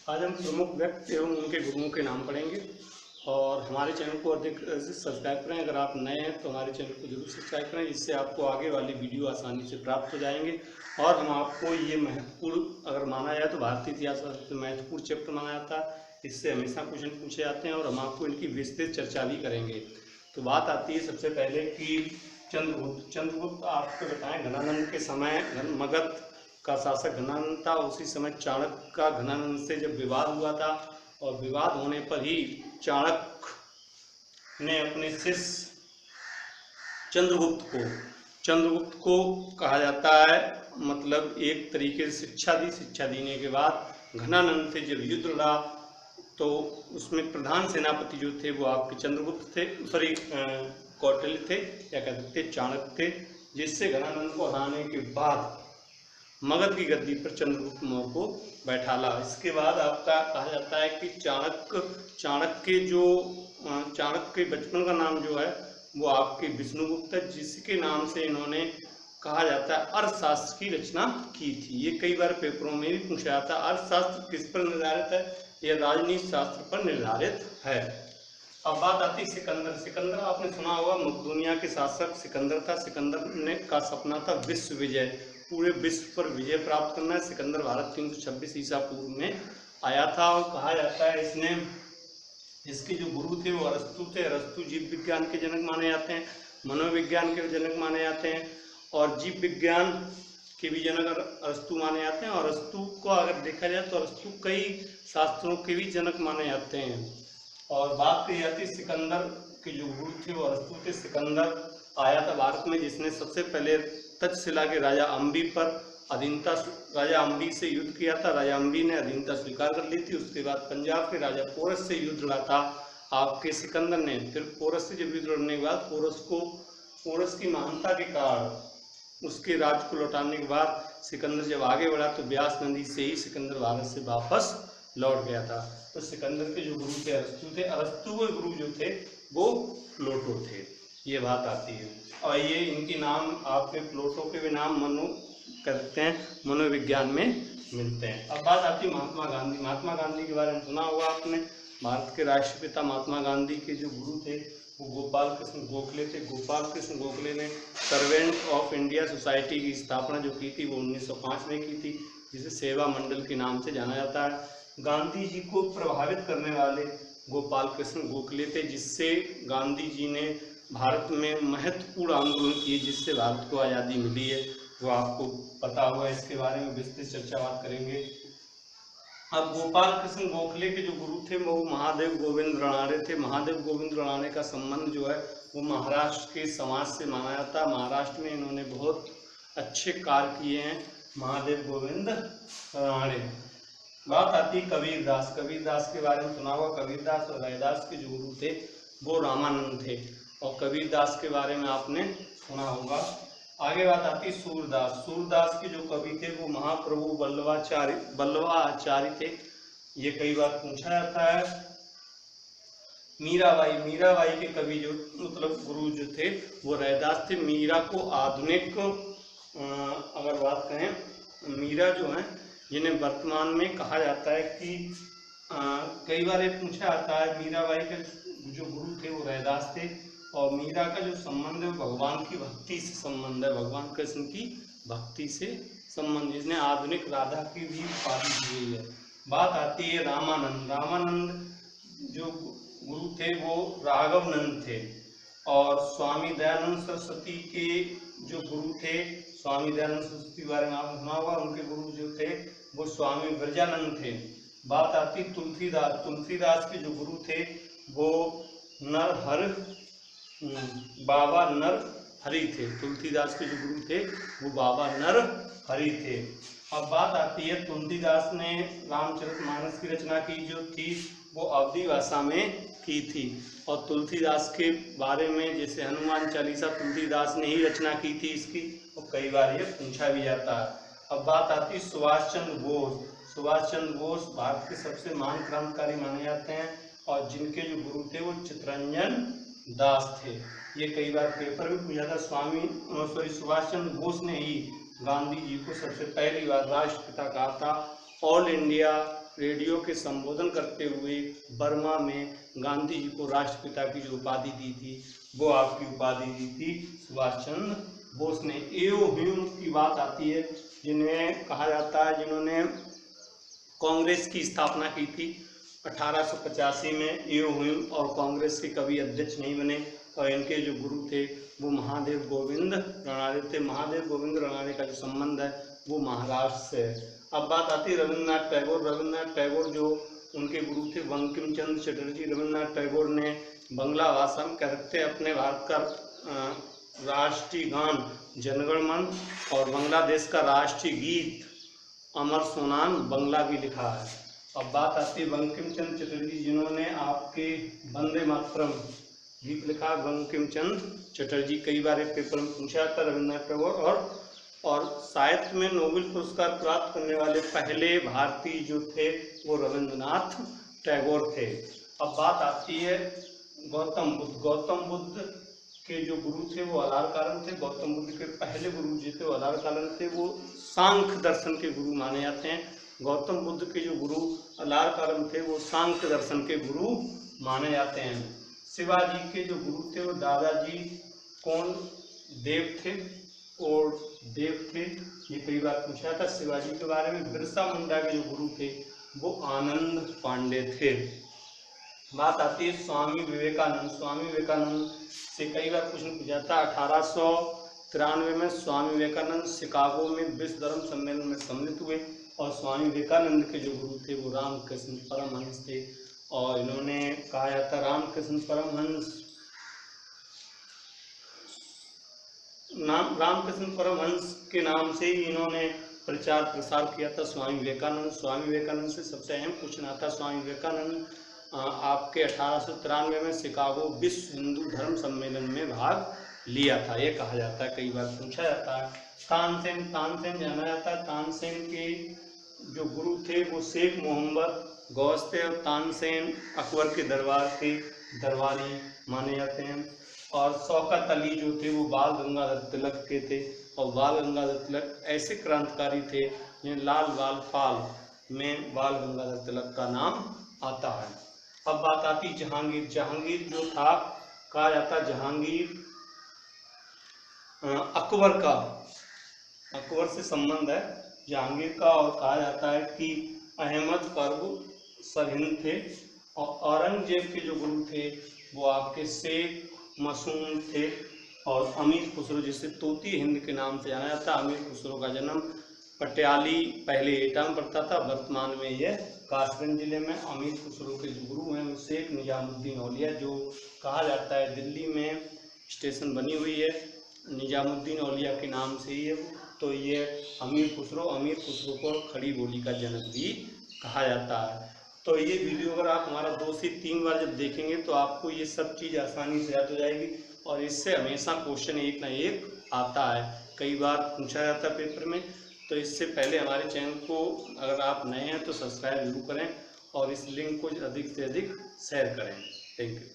आज हम प्रमुख व्यक्ति एवं उनके गुरुओं के नाम पढ़ेंगे और हमारे चैनल को अधिक से सब्सक्राइब करें। अगर आप नए हैं तो हमारे चैनल को जरूर सब्सक्राइब करें, जिससे आपको आगे वाली वीडियो आसानी से प्राप्त हो जाएंगे। और हम आपको ये महत्वपूर्ण अगर माना जाए तो भारतीय इतिहास का सबसे महत्वपूर्ण चैप्टर माना जाता है। इससे हमेशा क्वेश्चन पूछे जाते हैं और हम आपको इनकी विस्तृत चर्चा भी करेंगे। तो बात आती है सबसे पहले कि चंद्रगुप्त आपको बताएं घनानंद के समय मगध का शासक घनानंद था। उसी समय चाणक्य का घनानंद से जब विवाद हुआ था और विवाद होने पर ही चाणक्य ने अपने शिष्य चंद्रगुप्त को कहा जाता है, मतलब एक तरीके से शिक्षा देने के बाद घनानंद से जब युद्ध लड़ा तो उसमें प्रधान सेनापति जो थे वो आपके चंद्रगुप्त थे, सॉरी कौटिल्य थे या कहते थे चाणक्य थे, जिससे घनानंद को हराने के बाद मगध की गद्दी पर चंद्रगुप्त मौर्य को बैठाला। इसके बाद आपका कहा जाता है कि चाणक्य के बचपन का नाम जो है वो आपके विष्णुगुप्त है, जिसके नाम से इन्होंने कहा जाता है अर्थशास्त्र की रचना की थी। ये कई बार पेपरों में भी पूछा जाता है। अर्थशास्त्र किस पर निर्धारित है? यह राजनीति शास्त्र पर निर्धारित है। अब बात आती है सिकंदर आपने सुना होगा, मकदूनिया के शासक सिकंदर था। सिकंदर ने का सपना था विश्व विजय, पूरे विश्व पर विजय प्राप्त करना है। सिकंदर भारत 326 ईसा पूर्व में आया था और कहा जाता है इसके जो गुरु थे वो अरस्तु थे। अरस्तु जीव विज्ञान के जनक माने जाते हैं, मनोविज्ञान के जनक माने जाते हैं और जीव विज्ञान के भी जनक अरस्तु माने जाते हैं। और अरस्तु को अगर देखा जाए तो अरस्तु कई शास्त्रों के भी जनक माने जाते हैं। और बात कही जाती है सिकंदर के जो गुरु थे वो अरस्तु थे। सिकंदर आया था भारत में, जिसने सबसे पहले तक्षशिला के राजा अंबी पर राजा अंबी से युद्ध किया था। राजा अंबी ने अधीनता स्वीकार कर ली थी। उसके बाद पंजाब के राजा पोरस से युद्ध लड़ा था आपके सिकंदर ने। फिर पोरस से जब युद्ध लड़ने के बाद पोरस की महानता के कारण उसके राज को लौटाने के बाद सिकंदर जब आगे बढ़ा तो ब्यास नदी से ही सिकंदर भारत से वापस लौट गया था। तो सिकंदर के जो गुरु थे अरस्तु थे। अरस्तु के गुरु जो थे वो प्लूटो थे। ये बात आती है और ये इनकी नाम आपके प्लूटो के भी नाम कहते हैं, मनोविज्ञान में मिलते हैं। अब बात आती है महात्मा गांधी। महात्मा गांधी के बारे में सुना होगा आपने। भारत के राष्ट्रपिता महात्मा गांधी के जो गुरु थे वो गोपाल कृष्ण गोखले थे। गोपाल कृष्ण गोखले ने सर्वेंट ऑफ इंडिया सोसाइटी की स्थापना जो की थी वो 1905 में की थी, जिसे सेवा मंडल के नाम से जाना जाता है। गांधी जी को प्रभावित करने वाले गोपाल कृष्ण गोखले थे, जिससे गांधी जी ने भारत में महत्वपूर्ण आंदोलन किए, जिससे भारत को आज़ादी मिली है। वो आपको पता होगा, इसके बारे में विस्तृत चर्चा बात करेंगे। अब गोपाल कृष्ण गोखले के जो गुरु थे वो महादेव गोविंद राणाडे थे। महादेव गोविंद राणाडे का संबंध जो है वो महाराष्ट्र के समाज से माना जाता है। महाराष्ट्र में इन्होंने बहुत अच्छे कार्य किए हैं महादेव गोविंद राणाडे। बात आती है कबीरदास के बारे में सुना होगा। कबीरदास और रैदास के जो गुरु थे वो रामानंद थे और कबीरदास के बारे में आपने सुना होगा। आगे बात आती है सूरदास के जो कवि थे वो महाप्रभु वल्लभाचार्य थे। ये कई बार पूछा जाता है। मीराबाई के कवि जो मतलब गुरु जो थे वो रैदास थे। मीरा को आधुनिक अगर बात करें, मीरा जो है जिन्हें वर्तमान में कहा जाता है कि कई बार ये पूछा जाता है, मीराबाई के जो गुरु थे वो रैदास थे और मीरा का जो संबंध है भगवान की भक्ति से संबंध है, भगवान कृष्ण की भक्ति से संबंध, जिसने आधुनिक राधा की भी उपाधि दी गई है। बात आती है रामानंद जो गुरु थे वो राघवनंद थे। और स्वामी दयानंद सरस्वती के जो गुरु थे, स्वामी दयानंद सरस्वती के बारे में आपने सुना होगा। उनके गुरु जो थे वो स्वामी ब्रजानंद थे। बात आती तुलसीदास के जो गुरु थे वो बाबा नरहरि थे। तुलसीदास के जो गुरु थे वो बाबा नरहरि थे। अब बात आती है तुलसीदास ने रामचरितमानस की रचना की जो थी वो अवधी भाषा में की थी। और तुलसीदास के बारे में जैसे हनुमान चालीसा तुलसीदास ने ही रचना की थी इसकी, और कई बार ये पूछा भी जाता है। अब बात आती है सुभाष चंद्र बोस भारत के सबसे महान क्रांतिकारी माने जाते हैं और जिनके जो गुरु थे वो चित्तरंजन दास थे। ये कई बार पेपर में पूछा था। सुभाष चंद्र बोस ने ही गांधी जी को सबसे पहली बार राष्ट्रपिता कहा था। ऑल इंडिया रेडियो के संबोधन करते हुए बर्मा में गांधी जी को राष्ट्रपिता की जो उपाधि दी थी वो आपकी उपाधि दी थी सुभाष चंद्र बोस ने। एओ ह्यूम की बात आती है, जिन्हें कहा जाता है, जिन्होंने कांग्रेस की स्थापना की थी 1885 में। एओ ह्यूम और कांग्रेस के कभी अध्यक्ष नहीं बने और इनके जो गुरु थे वो महादेव गोविंद रनाड़े थे। महादेव गोविंद रनाड़े का जो संबंध है वो महाराष्ट्र से है। अब बात आती है रविन्द्रनाथ टैगोर। रविन्द्रनाथ टैगोर जो उनके गुरु थे बंकिम चंद्र चटर्जी। रविन्द्रनाथ टैगोर ने बंगला भाषा में कहते अपने भारत का राष्ट्रीय गान जनगण मन और बांग्लादेश का राष्ट्रीय गीत अमर सोनान बंगला भी लिखा है। अब बात आती है बंकिम चंद्र चटर्जी, जिन्होंने आपके वंदे मातरम गीत लिखा। बंकिम चंद्र चटर्जी कई बार एक पेपर में पूछा था। रविन्द्रनाथ टैगोर और साहित्य में नोबेल पुरस्कार प्राप्त करने वाले पहले भारतीय जो थे वो रविन्द्रनाथ टैगोर थे। अब बात आती है गौतम बुद्ध। गौतम बुद्ध के जो गुरु थे वो अलारकालन थे। गौतम बुद्ध के पहले गुरु जो थे वो अलारकालन थे, वो सांख्य दर्शन के गुरु माने जाते हैं। गौतम बुद्ध के जो गुरु अलारकालन थे वो सांख्य दर्शन के गुरु माने जाते हैं। शिवाजी के जो गुरु थे वो दादाजी कौन देव थे और देव थे, ये कई बार पूछा था शिवाजी के बारे में। बिरसा मुंडा के जो गुरु थे वो आनंद पांडे थे। बात आती है स्वामी विवेकानंद। स्वामी विवेकानंद से कई बार क्वेश्चन पूछा था। 1893 में स्वामी विवेकानंद शिकागो में विश्व धर्म सम्मेलन में सम्मिलित हुए और स्वामी विवेकानंद के जो गुरु थे वो रामकृष्ण परमहंस थे और इन्होंने कहा जाता रामकृष्ण परमहंस के नाम से ही इन्होंने प्रचार प्रसार किया था स्वामी विवेकानंद। स्वामी विवेकानंद से सबसे अहम क्वेश्चन आता स्वामी विवेकानंद आपके 1893 में शिकागो विश्व हिंदू धर्म सम्मेलन में भाग लिया था, ये कहा जाता है, कई बार पूछा जाता है। तानसेन जाना जाता है। तानसेन के जो गुरु थे वो शेख मोहम्मद गौस थे और तानसेन अकबर के दरबार के दरबारी माने जाते हैं। और शौकत अली जो थे वो बाल गंगाधर तिलक के थे और बाल गंगाधर तिलक ऐसे क्रांतिकारी थे जिन्हें लाल बाल पाल में बाल गंगाधर तिलक का नाम आता है। अब बात आती जहांगीर। जहांगीर जो था कहा जाता जहांगीर अकबर से संबंध है जहांगीर का और कहा जाता है कि अहमद फर्रुख सरहिंद थे और औरंगजेब के जो गुरु थे वो आपके शेख मसूम थे और अमीर खुसरो जिसे तोती हिंद के नाम से जाना जाता है। अमीर खुसरो का जन्म पटियाली पहले एटा में पड़ता था, वर्तमान में यह कासगंज जिले में। अमीर खुसरो के जो गुरु हैं वो शेख निजामुद्दीन औलिया, जो कहा जाता है दिल्ली में स्टेशन बनी हुई है निजामुद्दीन औलिया के नाम से ही है। तो ये अमीर खुसरो को खड़ी बोली का जनक भी कहा जाता है। तो ये वीडियो अगर आप हमारा 2 से 3 बार जब देखेंगे तो आपको ये सब चीज़ आसानी से याद हो जाएगी और इससे हमेशा क्वेश्चन एक ना एक आता है, कई बार पूछा जाता है पेपर में। तो इससे पहले हमारे चैनल को अगर आप नए हैं तो सब्सक्राइब जरूर करें और इस लिंक को अधिक से अधिक शेयर करें। Thank you.